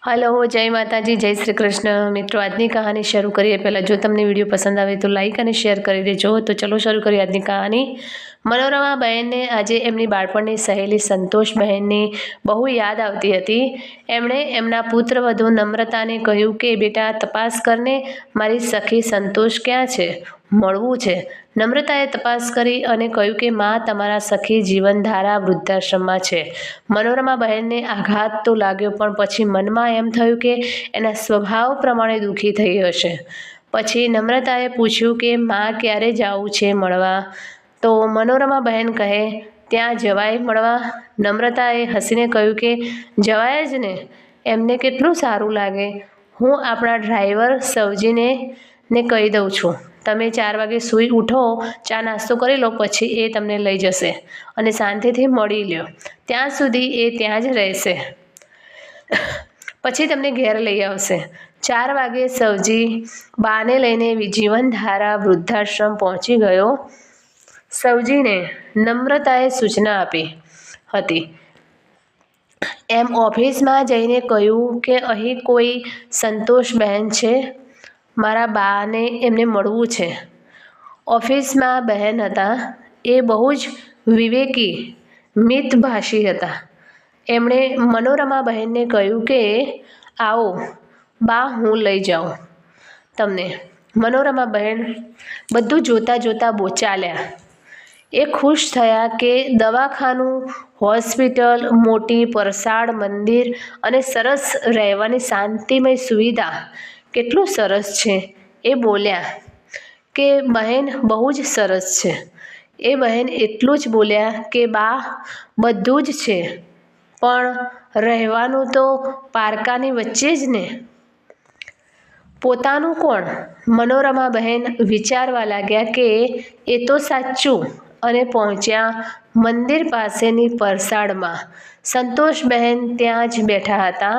Hello जय माताजी जय श्री कृष्ण। मित्रों आज की कहानी शुरू करिए। पहला जो तमने विडियो पसंद आए तो लाइक और शेर कर देजो। तो चलो शुरू करिए आज की कहानी। मनोरमा बहन ने आज एमनी बाळपणनी सहेली संतोष बहन ने बहु याद आती हती। एमणे एमना पुत्रवधू नम्रता ने कह्यु कि बेटा तपास करने मारी सखी संतोष क्या छे, मळवू छे। नम्रताए तपास करी अने कह्यु कि मां तमारा सखी जीवनधारा वृद्धाश्रममां छे। मनोरमा बहन ने आघात तो लाग्यो पण पछी मनमा एम थयुं कि एना स्वभाव प्रमाणे दुखी थई हशे। पछी नम्रताए पूछ्યું कि मां क्यारे जावुं छे मळवा। तो मनोरमा बहन कहे त्यां जवाय मळवा। नम्रताए हसीने कह्युं कि जवाय ज ने, एમને કેટલું સારું લાગે। હું આપણા ડ્રાઈવર સવજીને કહી દઉં છું, તમે 4 વાગે સૂઈ ઉઠો, ચા નાસ્તો કરી લો, પછી એ તમને લઈ જશે અને શાંતિથી મળી લ્યો। ત્યાં સુધી એ ત્યાં જ રહેશે, પછી તમને ઘેર લઈ આવશે। 4 વાગે સવજી બાને લઈને જીવનધારા વૃદ્ધાશ્રમ પહોંચી ગયો। સવજીને નમ્રતાએ સૂચના આપી હતી એમ ઓફિસમાં જઈને કહ્યું કે અહીં કોઈ સંતોષ બહેન છે, મારા બાને એમને મળવું છે। ઓફિસમાં બહેન હતા, એ બહુ જ વિવેકી મિતભાષી હતા। એમણે મનોરમા બહેનને કહ્યું કે આવો બા, હું લઈ જાઉં તમને। મનોરમા બહેન બધું જોતા જોતા ચાલ્યા। એ ખુશ થયા કે દવાખાનું, હોસ્પિટલ, મોટી પરસાળ, મંદિર અને સરસ રહેવાની શાંતિમય સુવિધા કેટલું સરસ છે। એ બોલ્યા કે બહેન બહુ જ સરસ છે। એ બહેન એટલું જ બોલ્યા કે બા બધું જ છે, પણ રહેવાનું તો પારકાની વચ્ચે જ ને। પોતાનું કોણ? મનોરમા બહેન વિચારવા લાગ્યા કે એ તો સાચું અને પહોંચ્યા મંદિર પાસેની પરસાળમાં। સંતોષ બહેન ત્યાં જ બેઠા હતા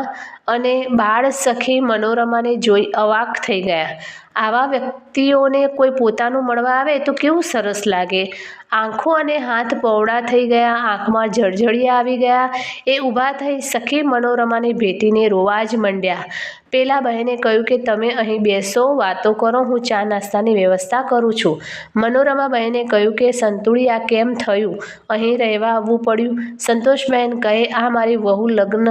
અને બાળ સખી મનોરમાને જોઈ અવાક થઈ ગયા। આવા વ્યક્તિઓને કોઈ પોતાનું મળવા આવે તો કેવું સરસ લાગે। આંખો અને હાથ પહોળા થઈ ગયા, આંખમાં જળજળિયા આવી ગયા। એ ઊભા થઈ સખી મનોરમાને ભેટીને રોવા જ માંડ્યા। પેલા બહેને કહ્યું કે તમે અહીં બેસો, વાતો કરો, હું ચા નાસ્તાની વ્યવસ્થા કરું છું। મનોરમા બહેને કહ્યું કે સંતુડી આ કેમ થયું, અહીં રહેવા આવવું પડ્યું? સંતોષ બહેન કહે આ મારી વહુ લગ્ન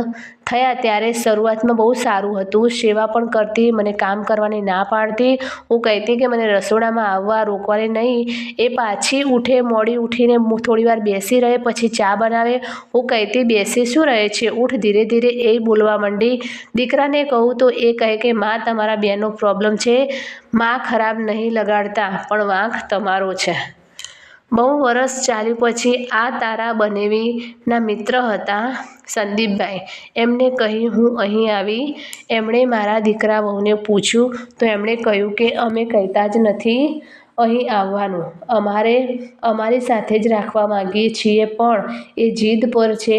થયા ત્યારે શરૂઆતમાં બહુ સારું હતું, સેવા પણ કરતી, મને કામ કરવાની ના પાડતી, હું કહેતી કે મને રસોડામાં આવવા રોકવાની નહીં, એ પાછી ઉઠે, મોડી ઉઠીને થોડીવાર બેસી રહે, પછી ચા બનાવે, હું કહેતી બેસી શું રહે છે, ઉઠ। ધીરે ધીરે એ બોલવા માંડી। દીકરાને કહું તો એ કહે કે માં તમારા બેનો પ્રોબ્લેમ છે, માં ખરાબ નહીં લગાડતા, પણ વાંક તમારો છે। બહુ વરસ ચાલ્યું પછી આ તારા બનેવીના મિત્ર હતા સંદીપભાઈ, એમને કહી હું અહીં આવી। એમણે મારા દીકરા વહુને પૂછ્યું તો એમણે કહ્યું કે અમે કહેતા જ નથી અહીં આવવાનું, અમારી સાથે જ રાખવા માંગીએ છીએ, પણ એ જીદ પર છે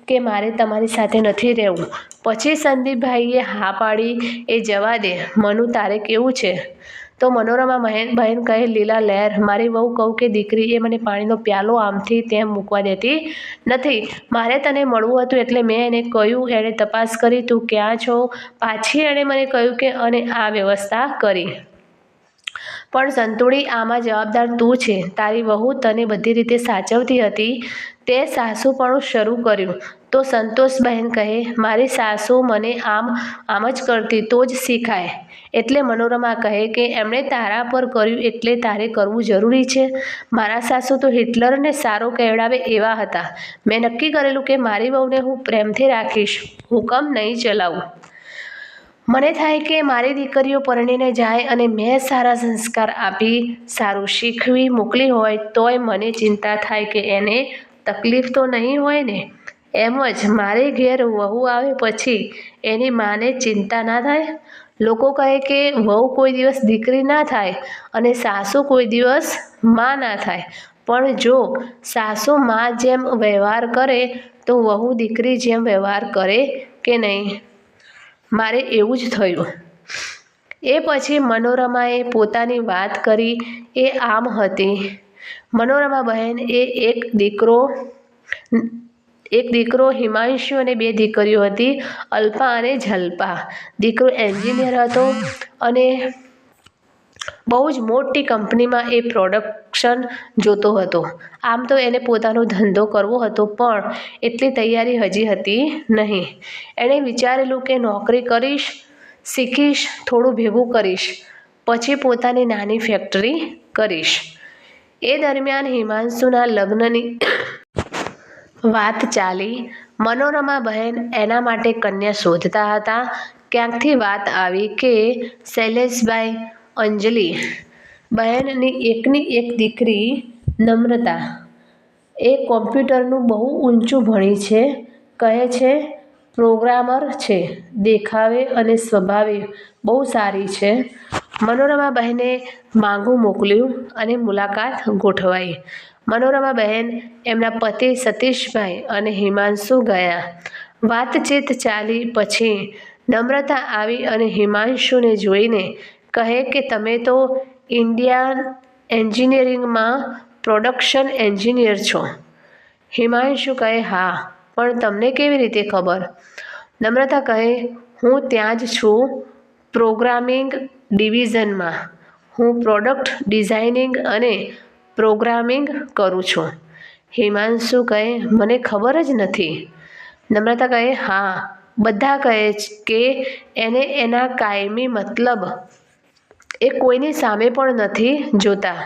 કે મારે તમારી સાથે નથી રહેવું। પછી સંદીપભાઈએ હા પાડી, એ જવા દે મનુ, તારે કેવું છે? તો મનોરમા બહેન કહે લીલા લહેર, મારી વહુ કહું કે દીકરી એ મને પાણીનો પ્યાલો આમથી તેમ મૂકવા દેતી નથી। મારે તને મળવું હતું એટલે મેં એને કહ્યું, એણે તપાસ કરી, તું ક્યાં છો? પાછી એણે મને કહ્યું કે અને આ વ્યવસ્થા કરી। પણ સંતુડી આમાં જવાબદાર તું છે, તારી વહુ તને બધી રીતે સાચવતી હતી, તે સાસુપણું શરૂ કર્યું। તો સંતોષ બહેન કહે મારી સાસુ મને આમ જ કરતી તો જ શીખાય। એટલે મનોરમા કહે કે એમણે તારા પર કર્યું એટલે તારે કરવું જરૂરી છે? મારા સાસુ તો હિટલરને સારો કહેવડાવે એવા હતા। મેં નક્કી કરેલું કે મારી વહુને હું પ્રેમથી રાખીશ, હુકમ નહીં ચલાવું। મને થાય કે મારી દીકરીઓ પરણીને જાય અને મેં સારા સંસ્કાર આપી, સારું શીખવી મોકલી હોય તોય મને ચિંતા થાય કે એને તકલીફ તો નહીં હોય ને। એમ જ મારે ઘેર વહુ આવે પછી એની માને ચિંતા ના થાય? લોકો કહે કે વહુ કોઈ દિવસ દીકરી ના થાય અને સાસુ કોઈ દિવસ માં ના થાય, પણ જો સાસુ માં જેમ વ્યવહાર કરે તો વહુ દીકરી જેમ વ્યવહાર કરે કે નહીં? મારે એવું જ થયું। એ પછી મનોરમાએ પોતાની વાત કરી, એ આમ હતી। મનોરમા બહેન એ એક દીકરો એક દીકરો હિમાંશુ અને 2 દીકરીઓ હતી, અલ્પા અને જલ્પા. દીકરો એન્જિનિયર હતો અને બહુ જ મોટી કંપનીમાં એ પ્રોડક્શન જોતો હતો. આમ તો એને પોતાનો ધંધો કરવો હતો, પણ એટલી તૈયારી હજી હતી નહીં. એણે વિચારેલું કે નોકરી કરીશ, શીખીશ, થોડું ભેગું કરીશ, પછી પોતાની નાની ફેક્ટરી કરીશ. એ દરમિયાન હિમાંશુના લગ્નની વાત ચાલી. મનોરમા બહેન એના માટે કન્યા શોધતા હતા. ક્યાંકથી વાત આવી કે શૈલેષભાઈ અંજલિ બહેનની એકની એક દીકરી નમ્રતા એ કોમ્પ્યુટરનું બહુ ઊંચું ભણી છે. કહે છે પ્રોગ્રામર છે, દેખાવે અને સ્વભાવે બહુ સારી છે. મનોરમા બહેને માગું મોકલ્યું અને મુલાકાત ગોઠવાઈ. મનોરમા બહેન, એમના પતિ સતીશભાઈ અને હિમાંશુ ગયા. વાતચીત ચાલી પછી નમ્રતા આવી અને હિમાંશુને જોઈને કહે કે તમે તો ઇન્ડિયન એન્જિનિયરિંગમાં પ્રોડક્શન એન્જિનિયર છો. હિમાંશુ કહે હા, પણ તમને કેવી રીતે ખબર? નમ્રતા કહે હું ત્યાં જ છું, પ્રોગ્રામિંગ ડિવિઝનમાં. હું પ્રોડક્ટ ડિઝાઇનિંગ અને પ્રોગ્રામિંગ કરું છું. હિમાંશુ કહે મને ખબર જ નથી. નમ્રતા કહે હા, બધા કહે કે એને એના કાયમી મતલબ એ કોઈની સામે પણ નથી જોતા.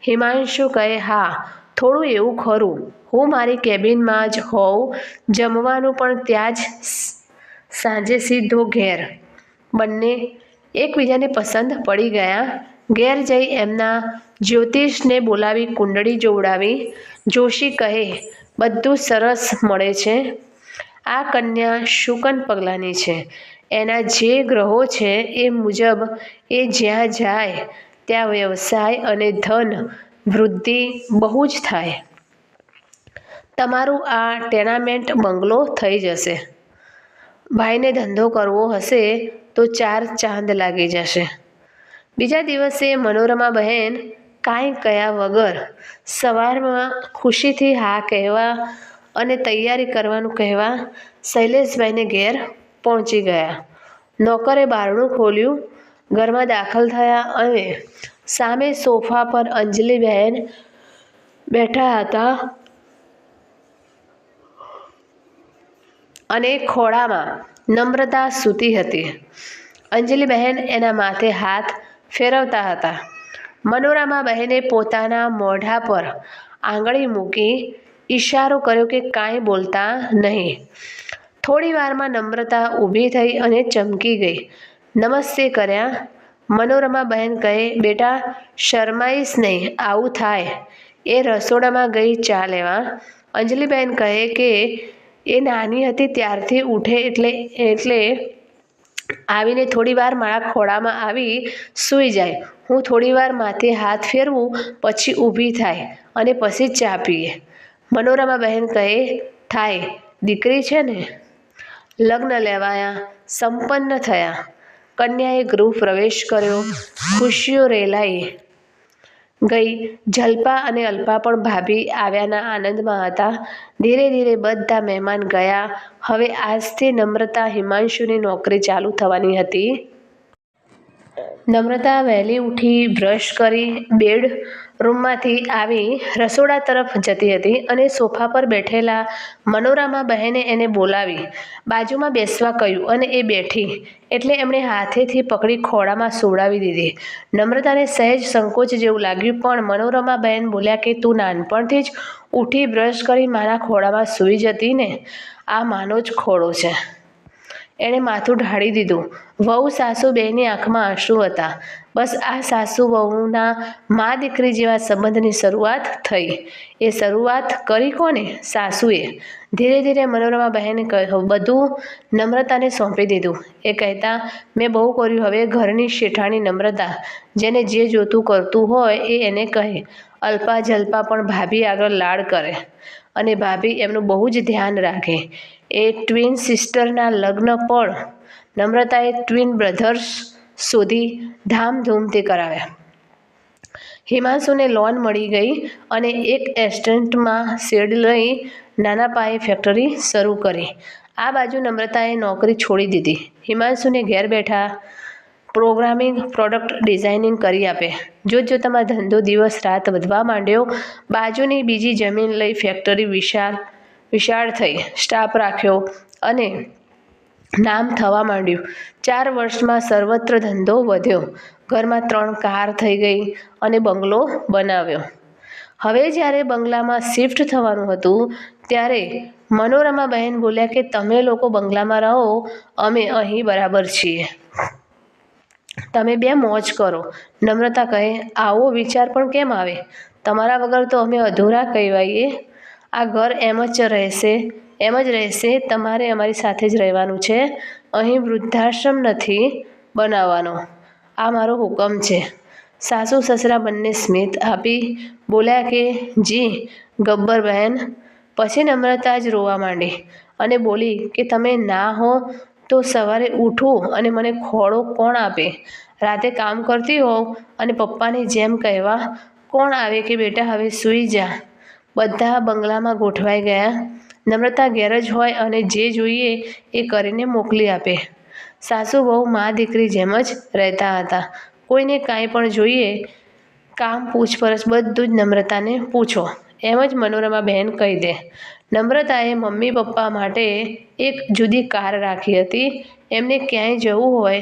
હિમાંશુ કહે હા, થોડું એવું ખરું. હું મારી કેબિનમાં જ હોઉં, જમવાનું પણ ત્યાં જ, સાંજે સીધો ઘેર. બંને એકબીજાને પસંદ પડી ગયા. ઘેર જઈ એમના જ્યોતિષને બોલાવી કુંડળી જોવડાવી. જોશી કહે બધું સરસ મળે છે. આ કન્યા શુકન પગલાની છે. એના જે ગ્રહો છે એ મુજબ એ જ્યાં જાય ત્યાં વ્યવસાય અને ધન વૃદ્ધિ બહુ જ થાય. તમારું આ ટેનામેન્ટ બંગલો થઈ જશે. ભાઈને ધંધો કરવો હશે તો 4 ચાંદ લાગી જશે. બીજા દિવસે મનોરમા બહેન કાંઈ કહ્યા વગર સવારમાં ખુશીથી હા કહેવા અને તૈયારી કરવાનું કહેવા શૈલેષભાઈને ઘેર પહોંચી ગયા. નોકરે બારણું ખોલ્યું, ઘરમાં દાખલ થયા અને સામે સોફા પર અંજલિબહેન બેઠા હતા અને ખોળામાં નમ્રતા સૂતી હતી. અંજલિબહેન એના માથે હાથ ફેરવતા હતા. મનોરમા બહેને પોતાના મોઢા પર આંગળી મૂકી ઈશારો કર્યો કે કાંઈ બોલતા નહીં. થોડી વારમાં નમ્રતા ઊભી થઈ અને ચમકી ગઈ. નમસ્તે કર્યા. મનોરમા બહેન કહે બેટા શરમાઈશ નહીં, આવું થાય. એ રસોડામાં ગઈ ચા લેવા. અંજલિબહેન કહે કે એ નાની હતી ત્યારથી ઉઠે એટલે આવીને થોડી વાર મારા ખોળામાં આવી સૂઈ જાય. હું થોડી વાર માથે હાથ ફેરવું, પછી ઊભી થાય અને પછી ચા પીએ. મનોરમા બહેન કહે થાય, દીકરી છે ને. લગ્ન લેવાયા, સંપન્ન થયા. કન્યાએ ગૃહ પ્રવેશ કર્યો. ખુશીઓ રેલાઈ ગઈ. જલ્પા અને અલ્પા પણ ભાભી આવ્યાના આનંદમાં હતા. ધીરે ધીરે બધા મહેમાન ગયા. હવે આજથી નમ્રતા હિમાંશુની નોકરી ચાલુ થવાની હતી. નમ્રતા વહેલી ઉઠી, બ્રશ કરી બેડરૂમમાંથી આવી રસોડા તરફ જતી હતી અને સોફા પર બેઠેલા મનોરમા બહેને એને બોલાવી બાજુમાં બેસવા કહ્યું અને એ બેઠી એટલે એમણે હાથેથી પકડી ખોળામાં સુવડાવી દીધી. નમ્રતાને સહેજ સંકોચ જેવું લાગ્યું, પણ મનોરમા બહેન બોલ્યા કે તું નાનપણથી જ ઉઠી બ્રશ કરી મારા ખોળામાં સૂઈ જતી ને, આ માનો જ ખોળો છે. એણે માથું ઢાળી દીધું. વહુ સાસુ બેયની આંખમાં આંસુ હતા. બસ આ સાસુ વહુના મા દીકરી જેવા સંબંધની શરૂઆત થઈ. એ શરૂઆત કરી કોને? સાસુએ. ધીરે ધીરે મનોરમા બહેને બધું નમ્રતાને સોંપી દીધું. એ કહેતા મેં બહુ કર્યું, હવે ઘરની શેઠાણી નમ્રતા જેને જે જોતું કરતું હોય એ એને કહે. અલ્પા જલ્પા પણ ભાભી આગળ લાડ કરે અને ભાભી એમનું બહુ જ ધ્યાન રાખે. એ ટ્વિન સિસ્ટરના લગ્ન પણ નમ્રતાએ ટ્વિન બ્રધર્સ શોધી ધામધૂમથી કરાવ્યા. હિમાંશુને લોન મળી ગઈ અને એક એસ્ટેટમાં શેડ લઈ નાના પાયે ફેક્ટરી શરૂ કરી. આ બાજુ નમ્રતાએ નોકરી છોડી દીધી. હિમાંશુને ઘેર બેઠા પ્રોગ્રામિંગ, પ્રોડક્ટ ડિઝાઇનિંગ કરી આપે. જોતજોતામાં ધંધો દિવસ રાત વધવા માંડ્યો. બાજુની બીજી જમીન લઈ ફેક્ટરી વિશાળ થઈ, સ્ટાફ રાખ્યો અને નામ થવા માંડ્યું. 4 વર્ષમાં સર્વત્ર ધંધો વધ્યો. ઘરમાં 3 કાર થઈ ગઈ અને બંગલો બનાવ્યો. હવે જ્યારે બંગલામાં શિફ્ટ થવાનું હતું ત્યારે મનોરમાબહેન બોલ્યા કે તમે લોકો બંગલામાં રહો, અમે અહીં બરાબર છીએ. તમે બે મોજ કરો. નમ્રતા કહે, આવો વિચાર પણ કેમ આવે? તમારા વગર તો અમે અધૂરા કહેવાઈએ. આ ઘર એમ જ રહેશે. તમારે અમારી સાથે જ રહેવાનું છે. અહીં વૃદ્ધાશ્રમ નથી બનાવવાનો. આ મારો હુકમ છે. સાસુ સસરા બંને સ્મિત આપી બોલ્યા કે જી ગબ્બરબહેન. પછી નમ્રતા જ રોવા માંડી અને બોલી કે તમે ના હો તો સવારે ઉઠું અને મને ખોળો કોણ આપે? રાતે કામ કરતી હોઉં અને પપ્પાની જેમ કહેવા કોણ આવે કે બેટા હવે સૂઈ જા? બધા બંગલામાં ગોઠવાઈ ગયા. નમ્રતા ઘેર જ હોય અને જે જોઈએ એ કરીને મોકલી આપે. સાસુ વહુ મા દીકરી જેમ જ રહેતા હતા. કોઈને કાંઈ પણ જોઈએ, કામ, પૂછપરછ બધું જ નમ્રતાને પૂછો એમ જ મનોરમાબહેન કહી દે. નમ્રતાએ મમ્મી પપ્પા માટે એક જુદી કાર રાખી હતી. એમને ક્યાંય જવું હોય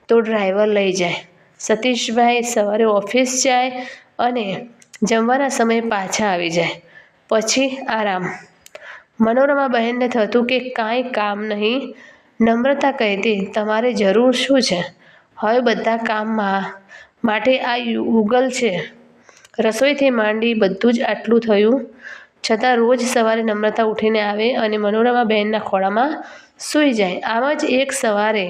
તો ડ્રાઈવર લઈ જાય. સતીશભાઈ સવારે ઓફિસ જાય અને જમવાના સમયે પાછા આવી જાય. પછી આરામ. મનોરમાબહેનને થતું કે કાંઈ કામ નહીં. નમ્રતા કહેતી તમારે જરૂર શું છે? હવે બધા કામ માટે આ યુગલ છે. રસોઈથી માંડી બધું જ આટલું થયું છતાં રોજ સવારે નમ્રતા ઉઠીને આવે અને મનોરમાબહેનના ખોળામાં સૂઈ જાય. આમ જ એક સવારે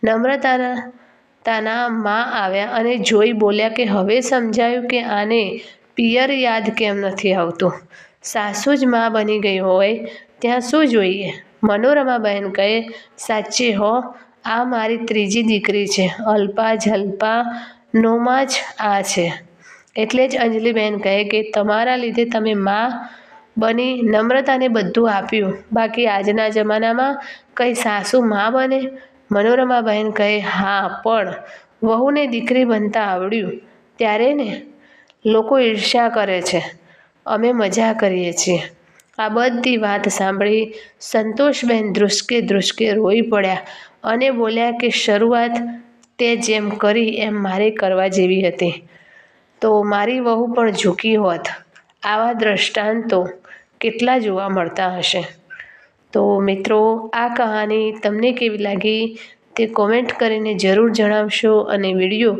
નમ્રતાના મા આવ્યા અને જોઈ બોલ્યા કે હવે સમજાયું કે આને પિયર યાદ કેમ નથી આવતું. સાસુ જ મા બની ગઈ હોય ત્યાં શું જોઈએ? મનોરમાબહેન કહે, સાચે હો, આ મારી ત્રીજી દીકરી છે. અલ્પા ઝલ્પાનોમાં જ આ છે. એટલે જ અંજલિબહેન કહે કે તમારા લીધે તમે મા બની, નમ્રતાને બધું આપ્યું. બાકી આજના જમાનામાં કઈ સાસુ મા બને? મનોરમાબહેન કહે, હા, પણ વહુને દીકરી બનતા આવડ્યું ત્યારે ને. લોકો ઈર્ષ્યા કરે છે, અમે મજા કરીએ છીએ. આ બધી વાત સાંભળી સંતોષબહેન ધ્રુસકે રોઈ પડ્યા અને બોલ્યા કે શરૂઆત તે જેમ કરી એમ મારે કરવા જેવી હતી તો મારી વહુ પણ ઝૂકી હોત. આવા દ્રષ્ટાંતો કેટલા જોવા મળતા હશે. તો મિત્રો, આ કહાની તમને કેવી લાગી તે કોમેન્ટ કરીને જરૂર જણાવશો અને વિડીયો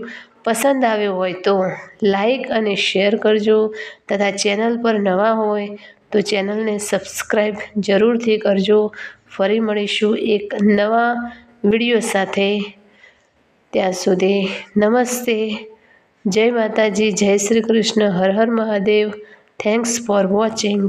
પસંદ આવ્યો હોય તો લાઈક અને શેર કરજો તથા ચેનલ પર નવા હોય તો ચેનલને સબસ્ક્રાઈબ જરૂરથી કરજો. ફરી મળીશું એક નવા વિડીયો સાથે. ત્યાં સુધી નમસ્તે, જય માતાજી, જય શ્રી કૃષ્ણ, હર હર મહાદેવ. Thanks for watching.